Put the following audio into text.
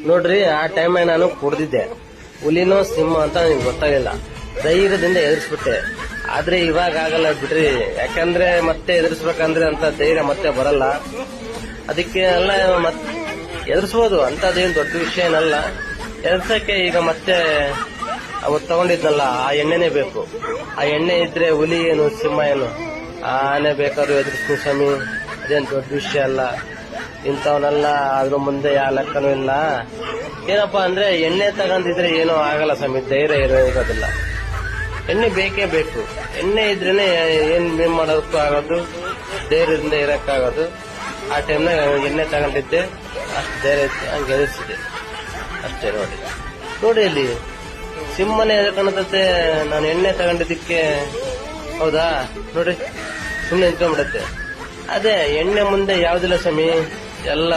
ನೋಡ್ರಿ, ಆ ಟೈಮ್ ನಾನು ಕುಡ್ದಿದ್ದೆ. ಹುಲಿನೋ ಸಿಂಹ ಅಂತ ನನಗೆ ಗೊತ್ತಾಗಿಲ್ಲ. ಧೈರ್ಯದಿಂದ ಎದುರಿಸ್ಬಿಟ್ಟೆ. ಆದ್ರೆ ಇವಾಗ ಆಗಲ್ಲ ಬಿಡ್ರಿ. ಯಾಕಂದ್ರೆ ಮತ್ತೆ ಎದುರಿಸ್ಬೇಕಂದ್ರೆ ಅಂತ ಧೈರ್ಯ ಮತ್ತೆ ಬರಲ್ಲ. ಅದಕ್ಕೆ ಎಲ್ಲ ಎದುರಿಸಬಹುದು, ಅಂತದೇನು ದೊಡ್ಡ ವಿಷಯ ಏನಲ್ಲ. ಎದುರ್ಸಕ್ಕೆ ಈಗ ಮತ್ತೆ ಅವತ್ತು ತಗೊಂಡಿದ್ನಲ್ಲ ಆ ಎಣ್ಣೆನೇ ಬೇಕು. ಆ ಎಣ್ಣೆ ಇದ್ರೆ ಹುಲಿ ಏನು ಸಿಂಹ ಏನು ಆ ಆನೆ ಬೇಕಾದ್ರೂ ಎದುರಿಸ್ತೀನಿ ಸ್ವಾಮಿ. ಅದೇನು ದೊಡ್ಡ ವಿಷಯ ಅಲ್ಲ. ಇಂಥವನ್ನೆಲ್ಲ ಅದ್ರ ಮುಂದೆ ಯಾವ ಲೆಕ್ಕನೂ ಇಲ್ಲ. ಏನಪ್ಪಾ ಅಂದ್ರೆ ಎಣ್ಣೆ ತಗೊಂಡಿದ್ರೆ ಏನೂ ಆಗಲ್ಲ ಸ್ವಾಮಿ, ಧೈರ್ಯ ಇರೋದಿಲ್ಲ. ಎಣ್ಣೆ ಬೇಕೇ ಬೇಕು. ಎಣ್ಣೆ ಇದ್ರೇನೆ ಏನ್ ಮಾಡೋದಕ್ಕೂ ಆಗೋದು, ಧೈರ್ಯದಿಂದ ಇರಕ್ಕಾಗೋದು. ಆ ಟೈಮ್ನಾಗ ಎಣ್ಣೆ ತಗೊಂಡಿದ್ದೆ, ಅಷ್ಟು ಧೈರ್ಯ ಇತ್ತು, ಹಂಗೆ ಎದುರಿಸಿದೆ ಅಷ್ಟೇ. ನೋಡಿ ಅಲ್ಲಿ ಸಿಂಹನೇ ಎದಕಣತತೆ. ನಾನು ಎಣ್ಣೆ ತಗೊಂಡಿದ್ದಕ್ಕೆ ಹೌದಾ ನೋಡ್ರಿ, ಸುಮ್ಮನೆ ನಿಂತ್ಕೊಂಡ್ಬಿಡತ್ತೆ. ಅದೇ ಎಣ್ಣೆ ಮುಂದೆ ಯಾವ್ದಿಲ್ಲ ಸ್ವಾಮಿ, ಎಲ್ಲ